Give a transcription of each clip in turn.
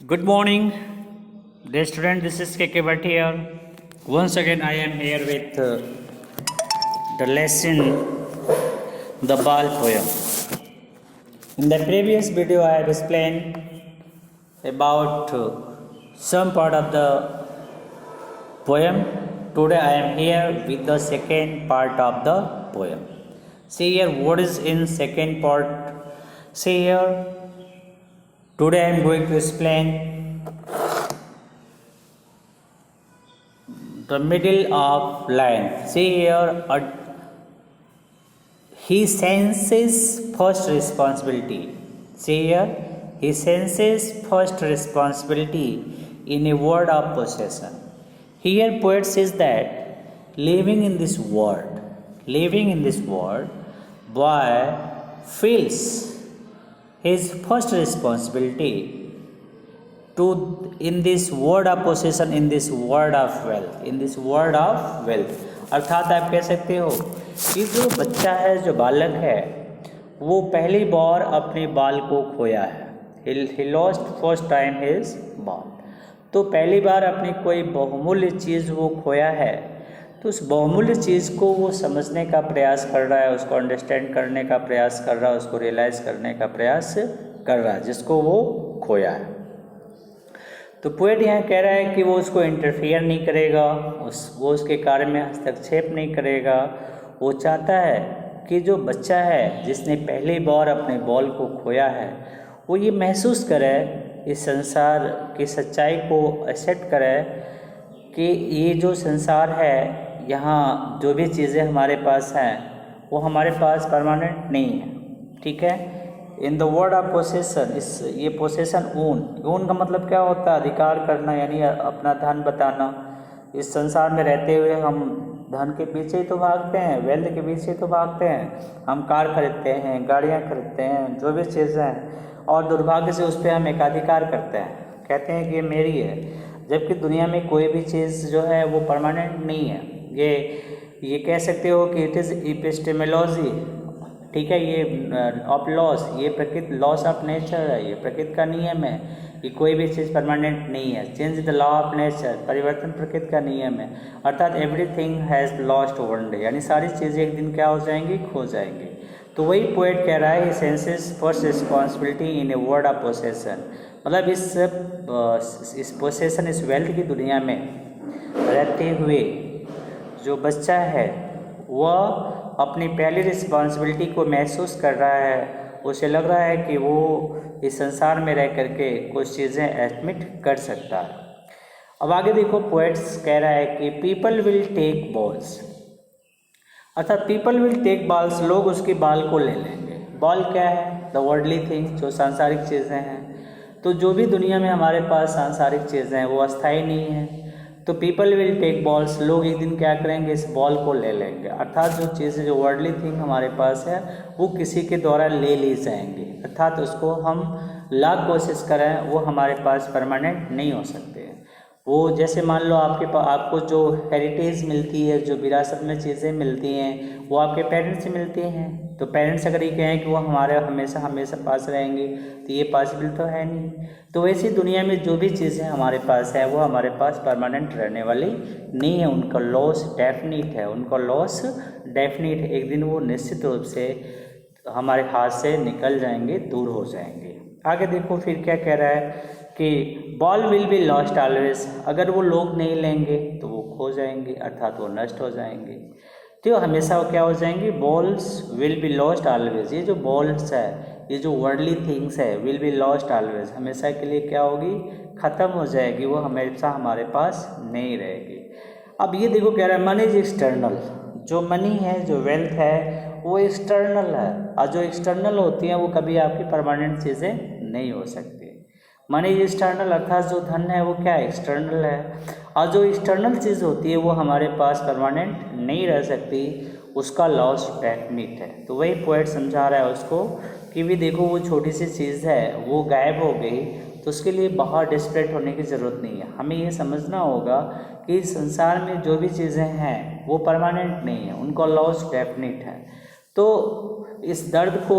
Good morning, dear student. This is KK Bhatt here. Once again, I am here with the lesson, the Bal poem. In the previous video, I have explained about some part of the poem. Today, I am here with the second part of the poem. See here, what is in second part? See here. Today I am going to explain the middle of line. See here, he senses first responsibility. See here, he senses first responsibility in a world of possession. Here poet says that living in this world, boy feels his first responsibility to in this world of possession, in this world of wealth. अर्थात आप कह सकते हो कि जो बच्चा है, जो बालक है, वो पहली बार अपने बाल को खोया है. He lost first time his ball. तो पहली बार अपनी कोई बहुमूल्य चीज़ वो खोया है, तो उस बहुमूल्य चीज़ को वो समझने का प्रयास कर रहा है, उसको अंडरस्टैंड करने का प्रयास कर रहा है, उसको रियलाइज़ करने का प्रयास कर रहा है जिसको वो खोया है. तो पोएट यहाँ कह रहा है कि वो उसको इंटरफियर नहीं करेगा, वो उसके कार्य में हस्तक्षेप नहीं करेगा. वो चाहता है कि जो बच्चा है जिसने पहली बार अपने बॉल को खोया है, वो ये महसूस करे, इस संसार की सच्चाई को एक्सेप्ट करे कि ये जो संसार है, यहाँ जो भी चीज़ें हमारे पास हैं वो हमारे पास परमानेंट नहीं है. ठीक है. In the word of possession, ये पोसेसन ऊन का मतलब क्या होता है? अधिकार करना, यानी अपना धन बताना. इस संसार में रहते हुए हम धन के पीछे ही तो भागते हैं, वेल्थ के पीछे तो भागते हैं. हम कार खरीदते हैं, गाड़ियाँ खरीदते हैं, जो भी चीज़ें हैं, और दुर्भाग्य से उस पर हम एकाधिकार करते हैं, कहते हैं कि ये मेरी है, जबकि दुनिया में कोई भी चीज़ जो है वो परमानेंट नहीं है. ये कह सकते हो कि इट इज़ इपिस्टेमोलॉजी. ठीक है. ये ऑफ लॉस, ये प्रकृति, लॉस ऑफ नेचर है, ये प्रकृति का नियम है कि कोई भी चीज़ परमानेंट नहीं है. Change the law of nature, परिवर्तन प्रकृति का नियम है. अर्थात everything has lost one day, यानी सारी चीज़ें एक दिन क्या हो जाएंगी? खो जाएंगी. तो वही पोएट कह रहा है, senses first responsibility in a world of possession. मतलब इस पोसेसन, इस वेल्थ की दुनिया में रहते हुए जो बच्चा है वह अपनी पहली रिस्पॉन्सिबिलिटी को महसूस कर रहा है. उसे लग रहा है कि वो इस संसार में रह करके कुछ चीज़ें एडमिट कर सकता है. अब आगे देखो, पोएट्स कह रहा है कि पीपल विल टेक बॉल्स. अर्थात पीपल विल टेक बॉल्स, लोग उसकी बाल को ले लेंगे. बॉल क्या है? द वर्ल्डली थिंग्स, जो सांसारिक चीज़ें हैं. तो जो भी दुनिया में हमारे पास सांसारिक चीज़ें हैं वो अस्थायी नहीं है. तो पीपल विल टेक बॉल्स, लोग एक दिन क्या करेंगे? इस बॉल को ले लेंगे. अर्थात जो चीज़ें, जो वर्ल्डली थिंग हमारे पास है, वो किसी के द्वारा ले ली जाएंगी. अर्थात उसको हम लाख कोशिश करें, वो हमारे पास परमानेंट नहीं हो सकते. वो जैसे मान लो आपको जो हेरिटेज मिलती है, जो विरासत में चीज़ें मिलती हैं, वो आपके पेरेंट्स से मिलती हैं. तो पेरेंट्स अगर ये कहें कि वो हमारे हमेशा पास रहेंगे, तो ये पॉसिबल तो है नहीं. तो वैसी दुनिया में जो भी चीज़ें हमारे पास है वो हमारे पास परमानेंट रहने वाली नहीं है. उनका लॉस डेफिनिट है. एक दिन वो निश्चित रूप से हमारे हाथ से निकल जाएंगे, दूर हो जाएंगे. आगे देखो फिर क्या कह रहा है कि ball will be lost always. अगर वो लोग नहीं लेंगे तो वो खो जाएंगे, अर्थात वो नष्ट हो जाएंगे. तो हमेशा वो क्या हो जाएंगी? Balls will be lost always. ये जो बॉल्स है, ये जो वर्ल्डली थिंग्स है, विल बी लॉस्ट ऑलवेज, हमेशा के लिए क्या होगी? ख़त्म हो जाएगी. वो हमेशा हमारे पास नहीं रहेगी. अब ये देखो कह रहा है मनी इज एक्सटर्नल. जो मनी है, जो वेल्थ है, वो एक्सटर्नल है. और जो एक्सटर्नल होती हैं वो कभी आपकी परमानेंट चीज़ें नहीं हो सकती. मनी इज एक्सटर्नल, अर्थात जो धन है वो क्या? एक्सटर्नल है. और जो एक्सटर्नल चीज़ होती है वो हमारे पास परमानेंट नहीं रह सकती, उसका लॉस डेफिनिट है. तो वही पोएट समझा रहा है उसको कि भी देखो, वो छोटी सी चीज़ है, वो गायब हो गई, तो उसके लिए बाहर डिस्परेट होने की ज़रूरत नहीं है. हमें ये समझना होगा कि संसार में जो भी चीज़ें हैं वो परमानेंट नहीं है, उनका लॉस डेफिनिट है. तो इस दर्द को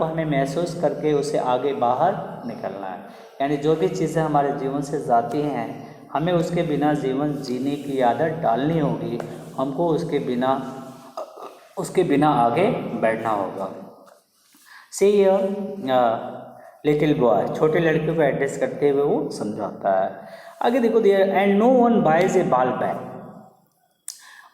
हमें महसूस करके उसे आगे बाहर निकलना है। यानी जो भी चीज़ें हमारे जीवन से जाती हैं, हमें उसके बिना जीवन जीने की आदत डालनी होगी, हमको उसके बिना आगे बढ़ना होगा। सी लिटिल बॉय, छोटे लड़के को एड्रेस करते हुए वो समझाता है। आगे देखो दिया, and no one buys a ball bag.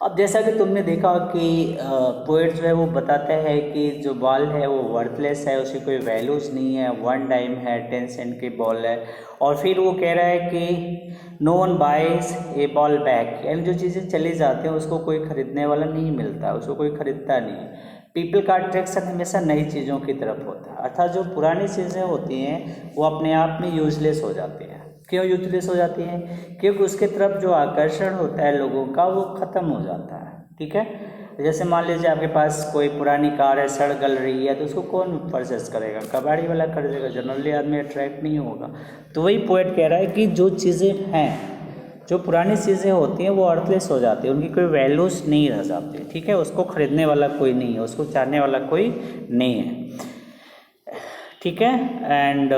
अब जैसा कि तुमने देखा कि पोएट जो है वो बताता है कि जो बॉल है वो वर्थलेस है, उसकी कोई वैल्यूज़ नहीं है, 1 टाइम है, 10 सेंट की बॉल है। और फिर वो कह रहा है कि no one buys a ball back, यानी जो चीज़ें चली जाती हैं उसको कोई ख़रीदने वाला नहीं मिलता, उसको कोई ख़रीदता नहीं है। पीपल का अट्रैक्शन हमेशा नई चीज़ों की तरफ होता है, अर्थात जो पुरानी चीज़ें होती हैं वो अपने आप में यूजलेस हो जाती हैं। क्यों यूजलेस हो जाती हैं? क्योंकि उसके तरफ जो आकर्षण होता है लोगों का वो ख़त्म हो जाता है। ठीक है, जैसे मान लीजिए आपके पास कोई पुरानी कार है, सड़ गल रही है, तो उसको कौन परचेस करेगा? कबाड़ी वाला खरीदेगा, जनरली आदमी अट्रैक्ट नहीं होगा। तो वही पोएट कह रहा है कि जो चीज़ें हैं, जो पुरानी चीज़ें होती हैं वो अर्थलेस हो जाती है, उनकी कोई वैल्यूज़ नहीं रह जाती। ठीक है, उसको ख़रीदने वाला कोई नहीं है, उसको चाहने वाला कोई नहीं है। ठीक है, एंड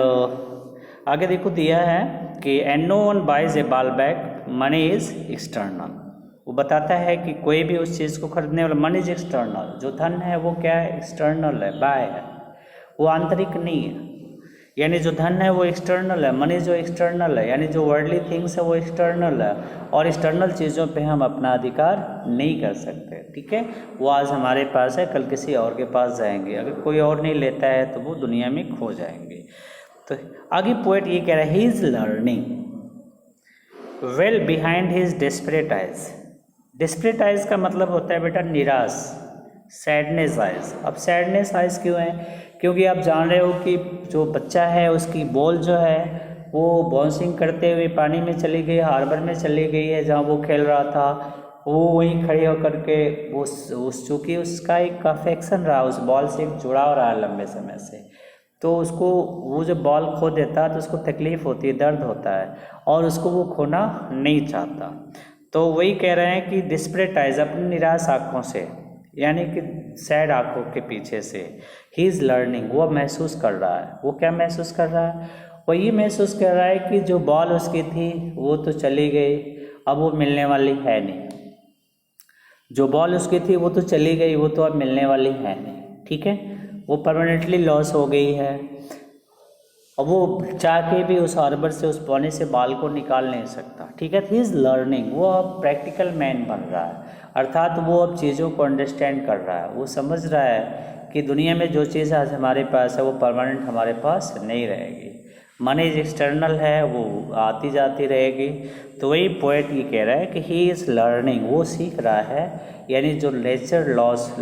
आगे देखो दिया है कि and no one buys a ball bag, money is external. वो बताता है कि कोई भी उस चीज़ को खरीदने वाला, मनी इज एक्सटर्नल, जो धन है वो क्या है? एक्सटर्नल है, बाय है, वो आंतरिक नहीं है। यानी जो धन है वो एक्सटर्नल है, मनी जो एक्सटर्नल है, यानी जो वर्ल्डली थिंग्स है वो एक्सटर्नल है, और एक्सटर्नल चीज़ों पे हम अपना अधिकार नहीं कर सकते। ठीक है, वो आज हमारे पास है, कल किसी और के पास जाएंगे, अगर कोई और नहीं लेता है तो वो दुनिया में खो जाएंगे। तो आगे पोएट ये कह रहा है, he is learning well behind his desperate eyes. Desperate eyes का मतलब होता है बेटा निराश, सैडनेस आइज। अब सैडनेस आइज क्यों है? क्योंकि आप जान रहे हो कि जो बच्चा है उसकी बॉल जो है वो बाउंसिंग करते हुए पानी में चली गई, हार्बर में चली गई है जहाँ वो खेल रहा था, वो वहीं खड़े होकर के उस चूँकि उसका एक अफेक्शन रहा, उस बॉल से एक जुड़ाव रहा लंबे समय से, तो उसको वो जब बॉल खो देता है तो उसको तकलीफ़ होती है, दर्द होता है, और उसको वो खोना नहीं चाहता। तो वही कह रहे हैं कि डिस्परेट आइज, अपनी निराश आँखों से, यानी कि सैड आँखों के पीछे से, ही इज़ लर्निंग, वो महसूस कर रहा है। वो क्या महसूस कर रहा है? वो ये महसूस कर रहा है कि जो बॉल उसकी थी वो तो चली गई, अब वो मिलने वाली है नहीं। जो बॉल उसकी थी वो तो चली गई, वो तो अब मिलने वाली है नहीं। ठीक है, वो परमानेंटली लॉस हो गई है, और वो चाह के भी उस हार्बर से, उस पानी से बाल को निकाल नहीं सकता। ठीक है, ही इज़ लर्निंग, वो अब प्रैक्टिकल मैन बन रहा है, अर्थात वो अब चीज़ों को अंडरस्टैंड कर रहा है। वो समझ रहा है कि दुनिया में जो चीज़ आज हमारे पास है वो परमानेंट हमारे पास नहीं रहेगी। मनी इज एक्सटर्नल है, वो आती जाती रहेगी। तो वही पोएट ये कह रहा है कि ही इज़ लर्निंग, वो सीख रहा है, यानी जो नेचर लॉस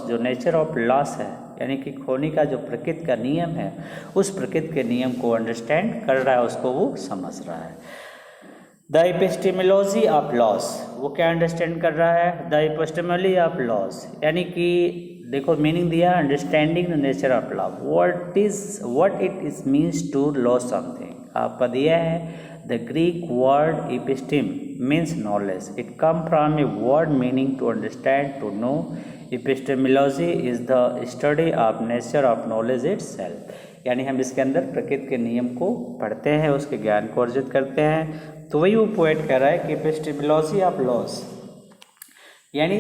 जो नेचर ऑफ लॉस है, यानी कि खोने का जो प्रकृति का नियम है, उस प्रकृति के नियम को अंडरस्टैंड कर रहा है, उसको वो समझ रहा है। द एपिस्टेमोलॉजी ऑफ लॉस, वो क्या अंडरस्टैंड कर रहा है? द एपिस्टेमोलॉजी ऑफ लॉस, यानी कि देखो मीनिंग दिया, understanding the nature of love, what it is means to loss something. आपका दिया है the Greek word episteme means knowledge, it come from a word meaning to understand, to know. Epistemology is the study of nature of knowledge itself, यानी हम इसके अंदर प्रकृति के नियम को पढ़ते हैं, उसके ज्ञान को अर्जित करते हैं। तो वही वो पोएट कह रहा है कि एपिस्टेमोलॉजी ऑफ लॉस, यानी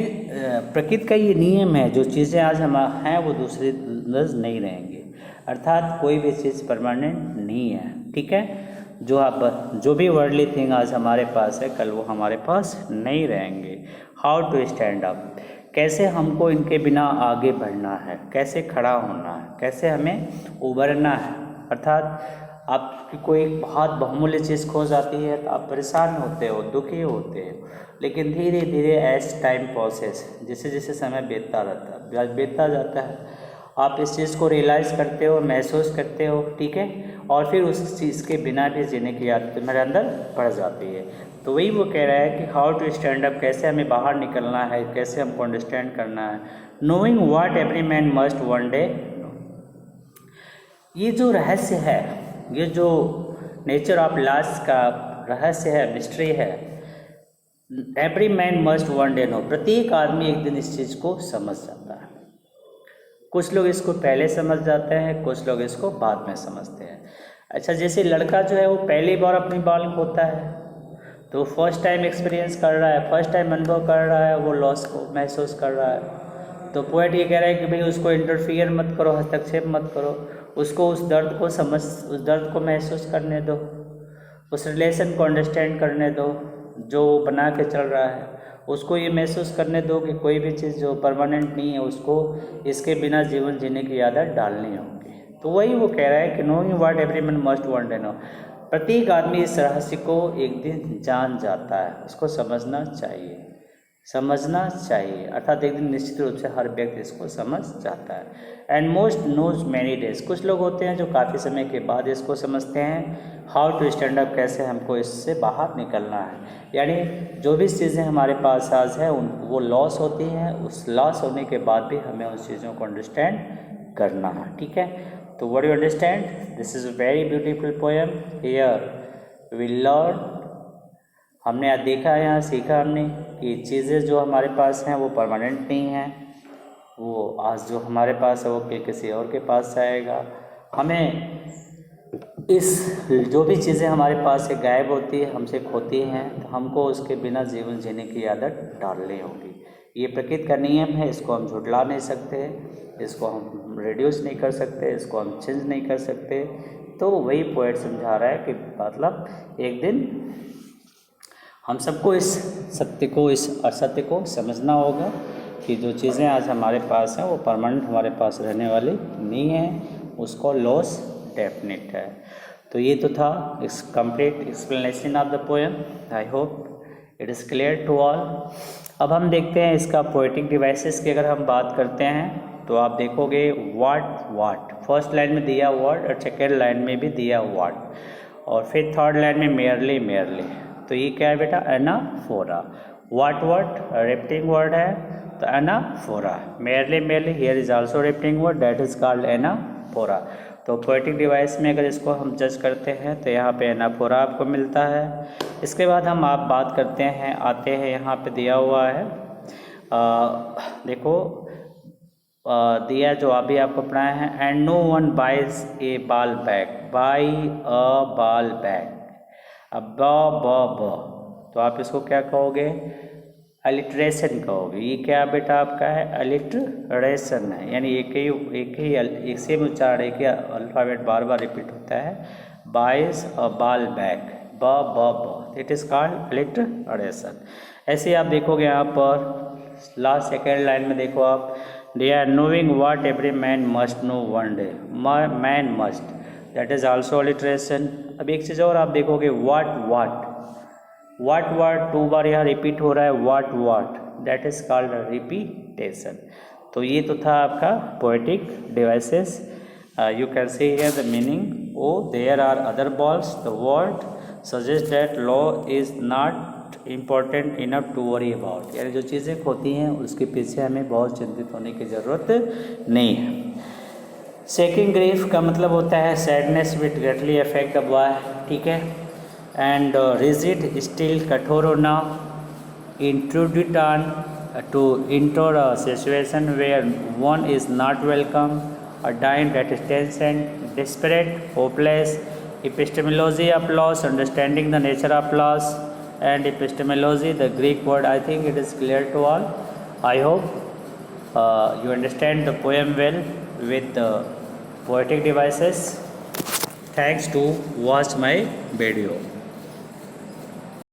प्रकृति का ये नियम है, जो चीज़ें आज हम हैं वो दूसरी नहीं रहेंगी, अर्थात कोई भी चीज़ परमानेंट नहीं है। ठीक है, जो भी वर्ल्डली थिंग आज हमारे पास है कल वो हमारे पास नहीं रहेंगे। हाउ टू स्टैंड अप, कैसे हमको इनके बिना आगे बढ़ना है, कैसे खड़ा होना है, कैसे हमें उभरना है। अर्थात आपकी कोई बहुत बहुमूल्य चीज़ खो जाती है तो आप परेशान होते हो, दुखी होते हो, लेकिन धीरे धीरे एज टाइम प्रोसेस, जैसे जैसे समय बीतता जाता है, आप इस चीज़ को रियलाइज़ करते हो, महसूस करते हो। ठीक है, और फिर उस चीज़ के बिना भी जीने की आदत तुम्हारे अंदर पड़ जाती है। तो वही वो कह रहा है कि हाउ टू स्टैंड अप, कैसे हमें बाहर निकलना है, कैसे हमको अंडरस्टैंड करना है। Knowing what every man must one day, ये जो रहस्य है, ये जो नेचर ऑफ लॉस का रहस्य है, मिस्ट्री है, every man must one day know, प्रत्येक आदमी एक दिन इस चीज़ को समझ जाता है। कुछ लोग इसको पहले समझ जाते हैं, कुछ लोग इसको बाद में समझते हैं। अच्छा, जैसे लड़का जो है वो पहली बार अपनी बाल खोता है तो फर्स्ट टाइम एक्सपीरियंस कर रहा है, फर्स्ट टाइम अनुभव कर रहा है, वो लॉस को महसूस कर रहा है। तो पोएट ये कह रहा है कि भाई उसको इंटरफियर मत करो, हस्तक्षेप मत करो, उसको उस दर्द को उस दर्द को महसूस करने दो, उस रिलेशन को अंडरस्टैंड करने दो जो वो बना के चल रहा है। उसको ये महसूस करने दो कि कोई भी चीज़ जो परमानेंट नहीं है उसको इसके बिना जीवन जीने की आदत डालनी होगी। तो वही वो कह रहा है कि knowing what every man must one day know, प्रत्येक आदमी इस रहस्य को एक दिन जान जाता है, उसको समझना चाहिए, समझना चाहिए, अर्थात एक दिन निश्चित रूप से हर व्यक्ति इसको समझ जाता है। And most knows many days, कुछ लोग होते हैं जो काफ़ी समय के बाद इसको समझते हैं। हाउ टू स्टैंड अप, कैसे हमको इससे बाहर निकलना है, यानी जो भी चीज़ें हमारे पास आज है वो लॉस होती हैं, उस लॉस होने के बाद भी हमें उस चीज़ों को अंडरस्टैंड करना है। ठीक है, तो what you understand, this is a very beautiful poem. Here we learn, हमने आज देखा, यहाँ सीखा हमने कि चीज़ें जो हमारे पास हैं वो परमानेंट नहीं हैं, वो आज जो हमारे पास है वो किसी और के पास जाएगा। हमें इस जो भी चीज़ें हमारे पास से गायब होती है, हमसे खोती हैं, तो हमको उसके बिना जीवन जीने की आदत डालनी होगी। ये प्रकृति का नियम है, इसको हम झुठला नहीं सकते, इसको हम रिड्यूस नहीं कर सकते, इसको हम चेंज नहीं कर सकते। तो वही पोएट समझा रहा है कि मतलब एक दिन हम सबको इस सत्य को, इस असत्य को समझना होगा कि जो चीज़ें आज हमारे पास हैं वो परमानेंट हमारे पास रहने वाली नहीं है, उसको लॉस डेफिनेट है। तो ये तो था इस complete explanation of the poem. I hope it is clear to all. अब हम देखते हैं इसका पोएटिक डिवाइसेस की अगर हम बात करते हैं तो आप देखोगे वाट फर्स्ट लाइन में दिया वर्ड और सेकेंड लाइन में भी दिया वर्ड, और फिर थर्ड लाइन में मेयरली। तो ये क्या है बेटा, एनाफोरा। वाट रिपीटिंग वर्ड है, तो anaphora. Merely here is also repeating word, that is called anaphora. तो पोएटिक डिवाइस में अगर इसको हम जज करते हैं तो यहाँ पे एनाफोरा आपको मिलता है। इसके बाद हम आप बात करते हैं, आते हैं यहाँ पे दिया हुआ है, देखो दिया जो अभी आपको पढ़ाया है, एंड नो वन बाइज ए बाल बैग, बाई अ बाल बैग। अब ब तो आप इसको क्या कहोगे, अलिट्रेशन कहोगे। ये क्या बेटा आपका है, अलिट्रेशन है, यानी एक सेम उच्चारण, एक ही अल्फ़ाबेट बार बार रिपीट होता है। बाइज अ बाल बैग, ब इट इज़ कॉल्ड अलिट्रेशन। ऐसे आप देखोगे यहाँ पर लास्ट सेकेंड लाइन में देखो आप, they are knowing what every man must know one day, man must, that is also alliteration. अब एक चीज़ और आप देखोगे, वाट टू बार यहाँ रिपीट हो रहा है, what that is called repetition. तो ये तो था आपका poetic devices. You can see here the meaning, oh there are other balls, the word suggest that law is not important enough to worry about, यानी जो चीज़ें खोती हैं उसके पीछे हमें बहुत चिंतित होने की ज़रूरत नहीं है। सेकिंग ग्रीफ का मतलब होता है sadness with greatly affect the boy, ठीक है। एंड रिजिड स्टिल, कठोर होना, intrude on to enter a situation where one is not welcome, a dine that is tension, desperate, hopeless. epistemology of loss, understanding the nature of loss, and epistemology, the Greek word. I think it is clear to all. I hope you understand the poem well with the poetic devices. Thanks to watch my video.